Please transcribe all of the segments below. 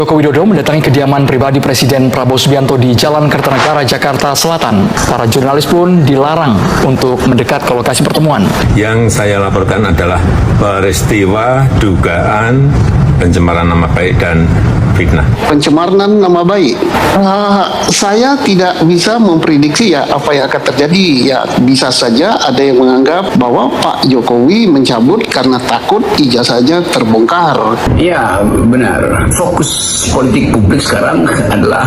Joko Widodo mendatangi kediaman pribadi Presiden Prabowo Subianto di Jalan Kertanegara, Jakarta Selatan. Para jurnalis pun dilarang untuk mendekat ke lokasi pertemuan. Yang saya laporkan adalah peristiwa dugaan pencemaran nama baik dan fitnah. Pencemaran nama baik. Saya tidak bisa memprediksi ya apa yang akan terjadi. Ya bisa saja ada yang menganggap bahwa Pak Jokowi mencabut karena takut ijazahnya terbongkar. Ya benar. Fokus politik publik sekarang adalah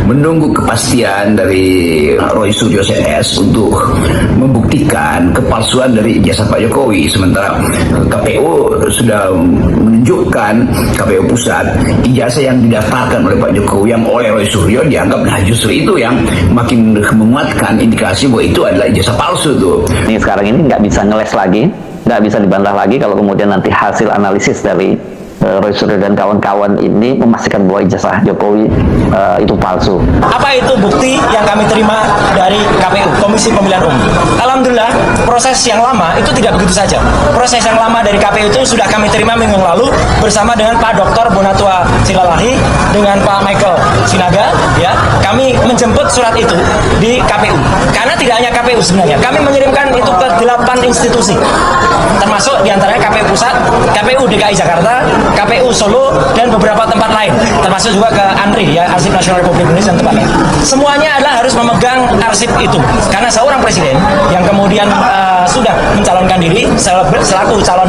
menunggu kepastian dari Roy Suryo CS untuk membuktikan kepalsuan dari ijazah Pak Jokowi. Sementara KPU sudah menunjukkan, KPU pusat, ijazah yang didaftarkan oleh Pak Jokowi yang oleh Roy Suryo dianggap justru itu yang makin menguatkan indikasi bahwa itu adalah ijazah palsu tuh. Ini sekarang ini nggak bisa ngeles lagi, nggak bisa dibantah lagi kalau kemudian nanti hasil analisis dari Roy Suryo dan kawan-kawan ini memastikan bahwa ijazah Jokowi itu palsu. Apa itu bukti yang kami terima dari KPU, Komisi Pemilihan Umum? Alhamdulillah, proses yang lama itu tidak begitu saja. Proses yang lama dari KPU itu sudah kami terima minggu yang lalu bersama dengan Pak Dr. Bonatua Silalahi, dengan Pak Michael Sinaga. Ya, kami menjemput surat itu di KPU. Karena tidak hanya KPU sebenarnya, kami mengirimkan itu ke 8 institusi, termasuk diantaranya KPU Pusat, KPU DKI Jakarta, KPU Solo, dan beberapa tempat lain, termasuk juga ke ANRI, ya, Arsip Nasional Republik Indonesia dan tempat lain. Semuanya adalah harus memegang arsip itu, karena seorang presiden yang kemudian sudah mencalonkan diri selaku calon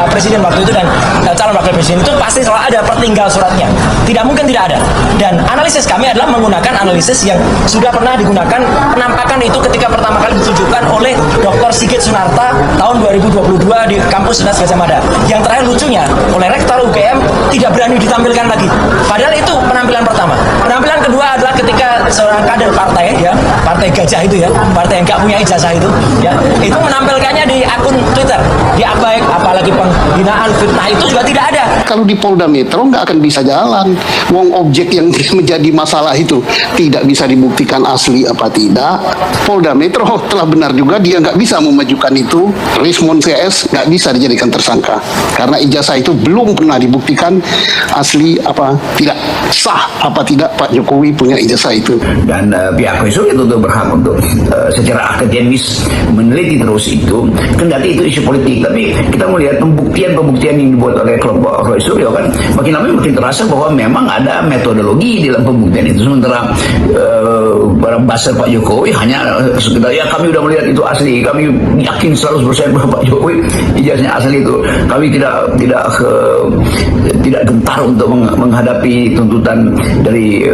presiden waktu itu dan calon wakil presiden itu pasti selalu ada pertinggal suratnya. Tidak mungkin tidak ada. Dan analisis kami adalah menggunakan analisis yang sudah pernah digunakan, penampakan itu ketika pertama kali ditunjukkan oleh Dr. Sigit Sunarta tahun 2022 di kampus Unas Gajah Mada. Yang terakhir lucunya, oleh Rektor UGM tidak berani ditampilkan lagi. Padahal itu penampilan pertama. Penampilan kedua adalah ketika seorang kader partai, ya, partai gajah itu, ya, partai yang nggak punya ijazah itu, ya, itu menampilkannya di akun Twitter, di baik, apalagi penghinaan, fitnah itu juga tidak ada. Kalau di Polda Metro nggak akan bisa jalan. Wong objek yang menjadi masalah itu tidak bisa dibuktikan asli apa tidak. Polda Metro telah benar juga dia nggak bisa memajukan itu. Rismon CS nggak bisa dijadikan tersangka karena ijazah itu belum pernah dibuktikan asli apa tidak, sah apa tidak Pak Jokowi punya ijazah itu. Dan pihak Roy Suryo itu berhak untuk secara akademis meneliti terus itu, kendati itu isu politik. Tapi kita melihat pembuktian yang dibuat oleh kelompok Roy Suryo kan makin lama makin terasa bahwa memang ada metodologi dalam pembuktian itu. Sementara para buzzer Pak Jokowi hanya sekedar ya kami udah melihat itu asli, kami yakin 100% bahwa Pak Jokowi ijazahnya asli itu. Kami tidak gentar untuk menghadapi tuntutan dari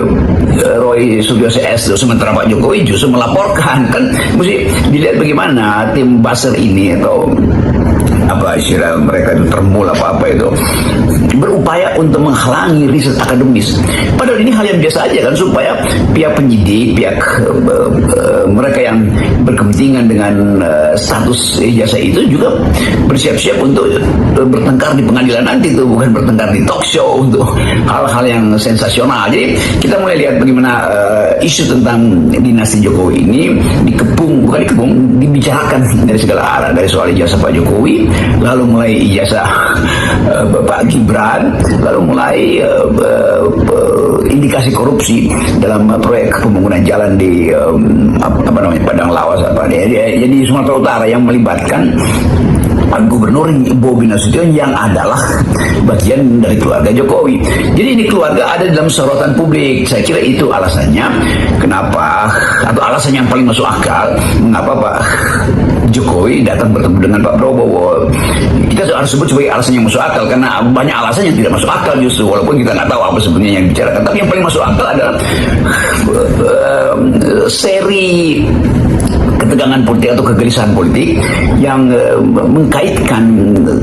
Roy Suryo CS. Sementara Pak Jokowi justru melaporkan. Kan mesti dilihat bagaimana tim buzzer ini atau apa istilah mereka itu, termul apa itu, berupaya untuk menghalangi riset akademis. Padahal ini hal yang biasa aja kan, supaya pihak penyidik, pihak mereka yang berkepentingan dengan status ijazah itu juga bersiap-siap untuk bertengkar di pengadilan nanti, itu bukan bertengkar di talk show untuk hal-hal yang sensasional. Jadi kita mulai lihat bagaimana isu tentang dinasti Jokowi ini dibicarakan dari segala arah, dari soal ijazah Pak Jokowi, lalu mulai ijazah Bapak Gibran, lalu mulai indikasi korupsi dalam proyek pembangunan jalan di Padang Lawas jadi Sumatera Utara yang melibatkan Gubernur Bobi Nasution yang adalah bagian dari keluarga Jokowi. Jadi ini keluarga ada dalam sorotan publik. Saya kira itu alasannya kenapa, atau alasan yang paling masuk akal mengapa Pak Jokowi datang bertemu dengan Pak Prabowo. Kita harus sebut sebagai alasan yang masuk akal, karena banyak alasan yang tidak masuk akal justru, walaupun kita nggak tahu apa sebenarnya yang dibicarakan. Tapi yang paling masuk akal adalah seri ketegangan politik atau kegelisahan politik yang mengkaitkan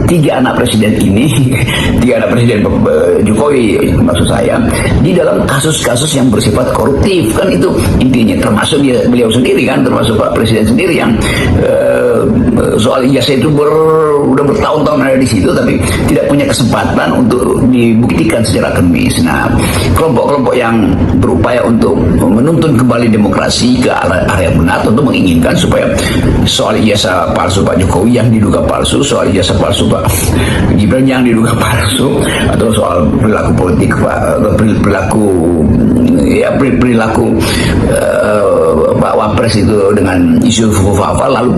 tiga anak presiden Jokowi maksud saya di dalam kasus-kasus yang bersifat koruptif. Kan itu intinya, termasuk beliau sendiri kan, termasuk Pak Presiden sendiri yang soal ijazah itu udah bertahun-tahun ada di situ tapi tidak punya kesempatan untuk dibuktikan secara akademis. Nah, kelompok-kelompok yang berupaya untuk menuntun kembali demokrasi ke arah yang benar tentu menginginkan supaya soal ijazah palsu Pak Jokowi yang diduga palsu, soal ijazah palsu Pak Gibran yang diduga palsu, atau soal perilaku politik perilaku Pak Wapres itu dengan isu Fufafa, lalu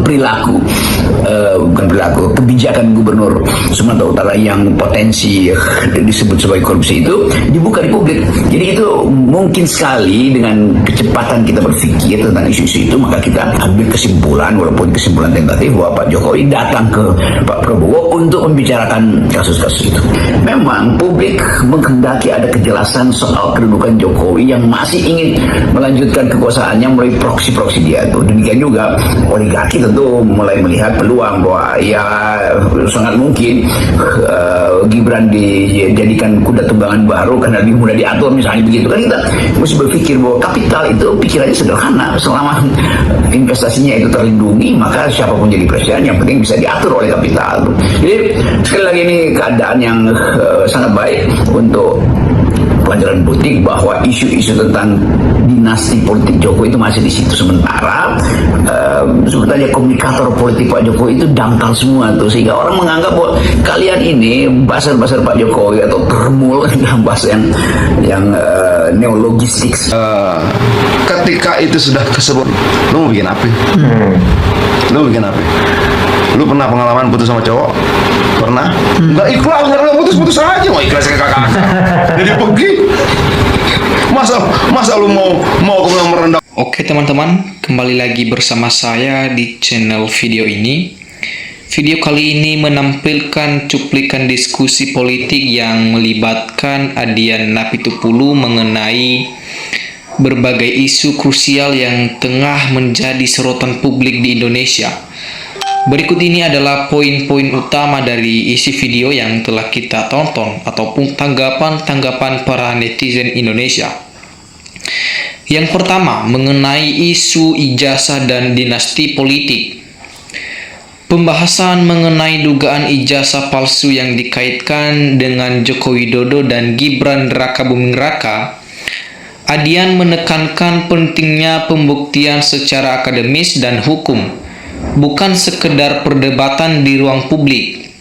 kebijakan Gubernur Sumatera Utara yang potensi disebut sebagai korupsi itu dibuka di publik. Jadi itu mungkin sekali dengan kecepatan kita berpikir tentang isu-isu itu, maka kita ambil kesimpulan, walaupun kesimpulan tentatif, bahwa Pak Jokowi datang ke Pak Prabowo untuk membicarakan kasus-kasus itu. Memang publik menghendaki ada kejelasan soal kedudukan Jokowi yang masih ingin melanjutkan kekuasaannya melalui proksi-proksi dia itu. Demikian juga oligarki tentu mulai melihat peluang bahwa ya sangat mungkin Gibran dijadikan kuda tunggangan baru karena lebih mudah diatur, misalnya begitu kan. Kita mesti berpikir bahwa kapital itu pikirannya sederhana, selama investasinya itu terlindungi maka siapapun jadi presiden yang penting bisa diatur oleh kapital. Jadi sekali lagi ini keadaan yang sangat baik untuk pelajaran politik, bahwa isu-isu tentang dinasti politik Jokowi itu masih di situ. Sementara sebetulnya komunikator politik Pak Jokowi itu dangkal semua tuh, sehingga orang menganggap bahwa kalian ini basar-basar Pak Jokowi atau termul dalam bahasa yang neologistik. Ketika itu sudah kesebut, lu mau bikin apa? Lu bikin apa? Lu pernah pengalaman putus sama cowok? Pernah? Enggak ikhlas, enggak putus aja, mau ikhlas kayak kakak. Jadi pergi. Masa lu mau kemudian merendah? Oke teman-teman, kembali lagi bersama saya di channel video ini. Video kali ini menampilkan cuplikan diskusi politik yang melibatkan Adian Napitupulu mengenai berbagai isu krusial yang tengah menjadi sorotan publik di Indonesia. Berikut ini adalah poin-poin utama dari isi video yang telah kita tonton ataupun tanggapan-tanggapan para netizen Indonesia. Yang pertama, mengenai isu ijazah dan dinasti politik. Pembahasan mengenai dugaan ijazah palsu yang dikaitkan dengan Joko Widodo dan Gibran Rakabuming Raka, Adian menekankan pentingnya pembuktian secara akademis dan hukum, bukan sekedar perdebatan di ruang publik.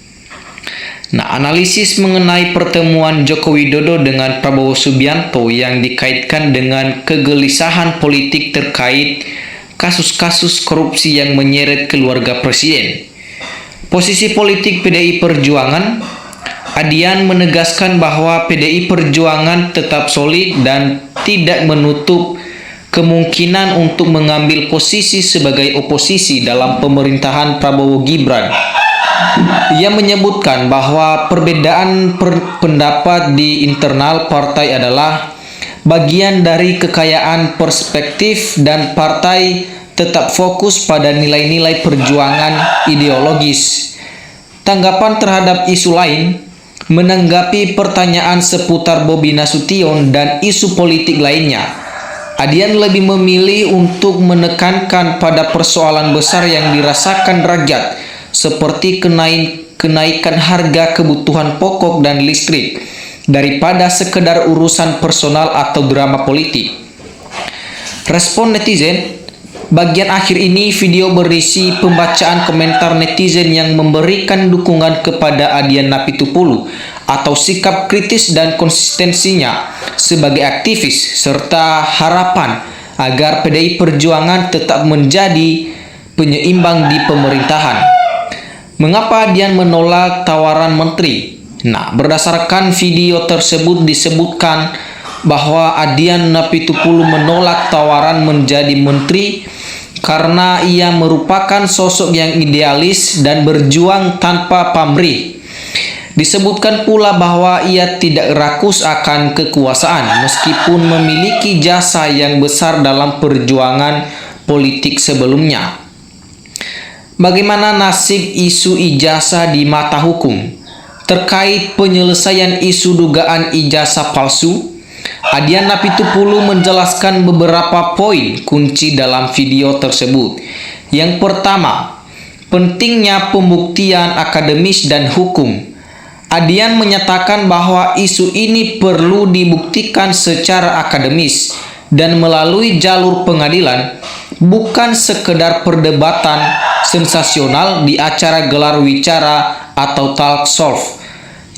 Nah, analisis mengenai pertemuan Joko Widodo dengan Prabowo Subianto yang dikaitkan dengan kegelisahan politik terkait kasus-kasus korupsi yang menyeret keluarga presiden. Posisi politik PDI Perjuangan, Adian menegaskan bahwa PDI Perjuangan tetap solid dan tidak menutup kemungkinan untuk mengambil posisi sebagai oposisi dalam pemerintahan Prabowo Gibran. Ia menyebutkan bahwa perbedaan pendapat di internal partai adalah bagian dari kekayaan perspektif dan partai tetap fokus pada nilai-nilai perjuangan ideologis. Tanggapan terhadap isu lain, menanggapi pertanyaan seputar Bobi Nasution dan isu politik lainnya, Adian lebih memilih untuk menekankan pada persoalan besar yang dirasakan rakyat, seperti kenaikan harga kebutuhan pokok dan listrik, daripada sekedar urusan personal atau drama politik. Respon netizen. Bagian akhir ini video berisi pembacaan komentar netizen yang memberikan dukungan kepada Adian Napitupulu atau sikap kritis dan konsistensinya sebagai aktivis, serta harapan agar PDI Perjuangan tetap menjadi penyeimbang di pemerintahan. Mengapa Adian menolak tawaran menteri? Nah, berdasarkan video tersebut disebutkan bahwa Adian Napitupulu menolak tawaran menjadi menteri karena ia merupakan sosok yang idealis dan berjuang tanpa pamrih. Disebutkan pula bahwa ia tidak rakus akan kekuasaan meskipun memiliki jasa yang besar dalam perjuangan politik sebelumnya. Bagaimana nasib isu ijazah di mata hukum? Terkait penyelesaian isu dugaan ijazah palsu, Adian Napitupulu menjelaskan beberapa poin kunci dalam video tersebut. Yang pertama, pentingnya pembuktian akademis dan hukum. Adian menyatakan bahwa isu ini perlu dibuktikan secara akademis dan melalui jalur pengadilan, bukan sekedar perdebatan sensasional di acara gelar wicara atau talk show.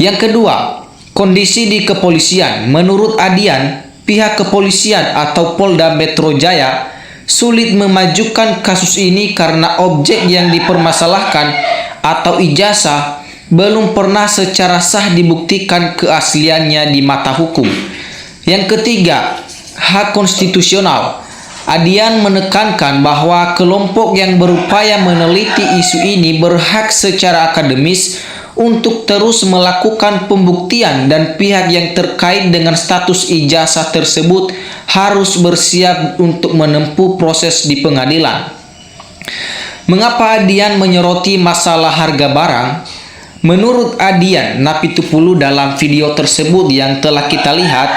Yang kedua, kondisi di kepolisian. Menurut Adian, pihak kepolisian atau Polda Metro Jaya sulit memajukan kasus ini karena objek yang dipermasalahkan atau ijazah belum pernah secara sah dibuktikan keasliannya di mata hukum. Yang ketiga, hak konstitusional. Adian menekankan bahwa kelompok yang berupaya meneliti isu ini berhak secara akademis untuk terus melakukan pembuktian dan pihak yang terkait dengan status ijazah tersebut harus bersiap untuk menempuh proses di pengadilan. Mengapa Adian menyoroti masalah harga barang? Menurut Adian Napitupulu dalam video tersebut yang telah kita lihat,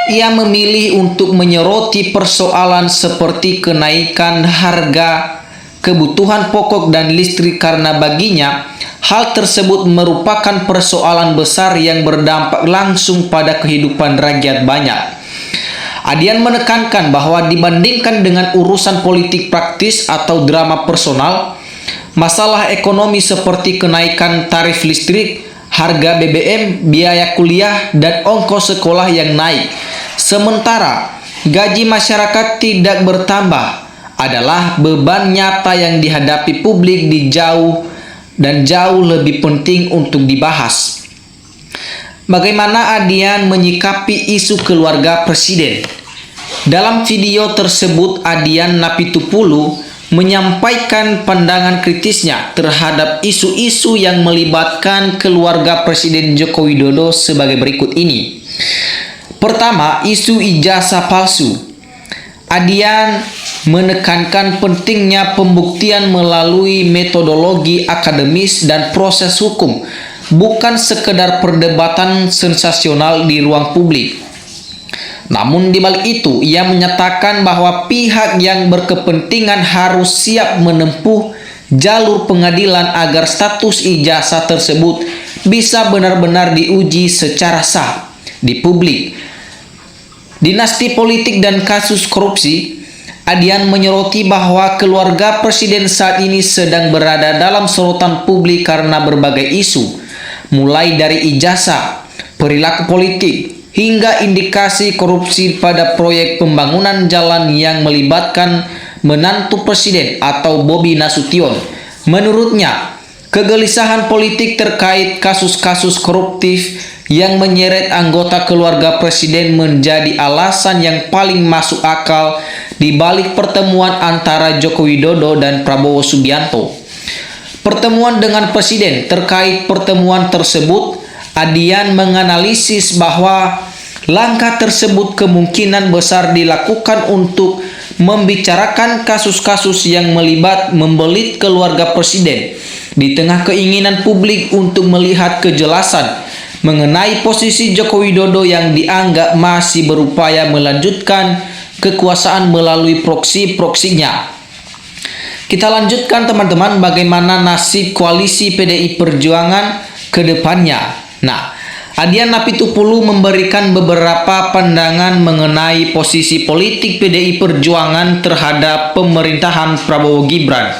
ia memilih untuk menyoroti persoalan seperti kenaikan harga kebutuhan pokok dan listrik karena baginya hal tersebut merupakan persoalan besar yang berdampak langsung pada kehidupan rakyat banyak. Adian menekankan bahwa dibandingkan dengan urusan politik praktis atau drama personal, masalah ekonomi seperti kenaikan tarif listrik, harga BBM, biaya kuliah, dan ongkos sekolah yang naik, sementara gaji masyarakat tidak bertambah, adalah beban nyata yang dihadapi publik jauh lebih penting untuk dibahas. Bagaimana Adian menyikapi isu keluarga presiden? Dalam video tersebut, Adian Napitupulu menyampaikan pandangan kritisnya terhadap isu-isu yang melibatkan keluarga Presiden Joko Widodo sebagai berikut ini. Pertama, isu ijazah palsu. Adian menekankan pentingnya pembuktian melalui metodologi akademis dan proses hukum, bukan sekedar perdebatan sensasional di ruang publik. Namun di balik itu, ia menyatakan bahwa pihak yang berkepentingan harus siap menempuh jalur pengadilan agar status ijazah tersebut bisa benar-benar diuji secara sah di publik. Dinasti politik dan kasus korupsi. Adian menyoroti bahwa keluarga presiden saat ini sedang berada dalam sorotan publik karena berbagai isu, mulai dari ijazah, perilaku politik, hingga indikasi korupsi pada proyek pembangunan jalan yang melibatkan menantu presiden atau Bobi Nasution. Menurutnya, kegelisahan politik terkait kasus-kasus koruptif yang menyeret anggota keluarga presiden menjadi alasan yang paling masuk akal di balik pertemuan antara Joko Widodo dan Prabowo Subianto. Pertemuan dengan presiden. Terkait pertemuan tersebut, Adian menganalisis bahwa langkah tersebut kemungkinan besar dilakukan untuk membicarakan kasus-kasus yang membelit keluarga presiden di tengah keinginan publik untuk melihat kejelasan mengenai posisi Joko Widodo yang dianggap masih berupaya melanjutkan kekuasaan melalui proksi-proksinya. Kita lanjutkan teman-teman, bagaimana nasib koalisi PDI Perjuangan ke depannya. Nah, Adian Napitupulu memberikan beberapa pandangan mengenai posisi politik PDI Perjuangan terhadap pemerintahan Prabowo Gibran.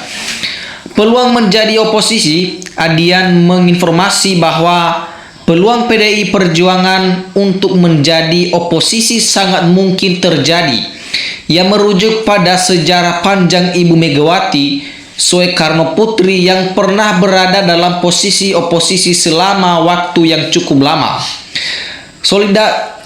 Peluang menjadi oposisi. Adian menginformasi bahwa peluang PDI Perjuangan untuk menjadi oposisi sangat mungkin terjadi. Ia merujuk pada sejarah panjang Ibu Megawati Soekarno Putri yang pernah berada dalam posisi oposisi selama waktu yang cukup lama.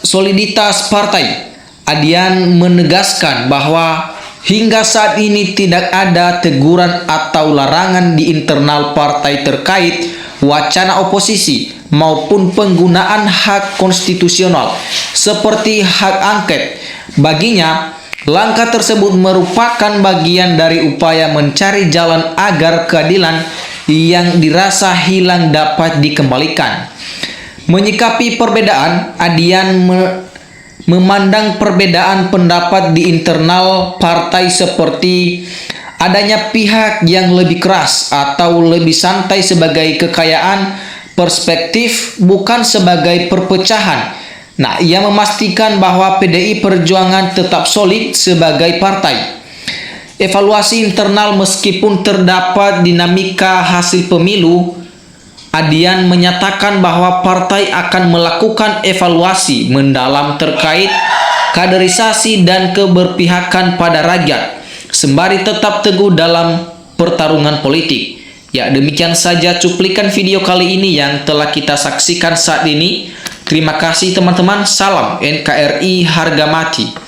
Soliditas partai. Adian menegaskan bahwa hingga saat ini tidak ada teguran atau larangan di internal partai terkait wacana oposisi maupun penggunaan hak konstitusional seperti hak angket. Baginya, langkah tersebut merupakan bagian dari upaya mencari jalan agar keadilan yang dirasa hilang dapat dikembalikan. Menyikapi perbedaan, Adian memandang perbedaan pendapat di internal partai seperti adanya pihak yang lebih keras atau lebih santai sebagai kekayaan perspektif, bukan sebagai perpecahan. Nah, ia memastikan bahwa PDI Perjuangan tetap solid sebagai partai. Evaluasi internal meskipun terdapat dinamika hasil pemilu, Adian menyatakan bahwa partai akan melakukan evaluasi mendalam terkait kaderisasi dan keberpihakan pada rakyat, sembari tetap teguh dalam pertarungan politik. Ya, demikian saja cuplikan video kali ini yang telah kita saksikan saat ini. Terima kasih teman-teman. Salam NKRI harga mati.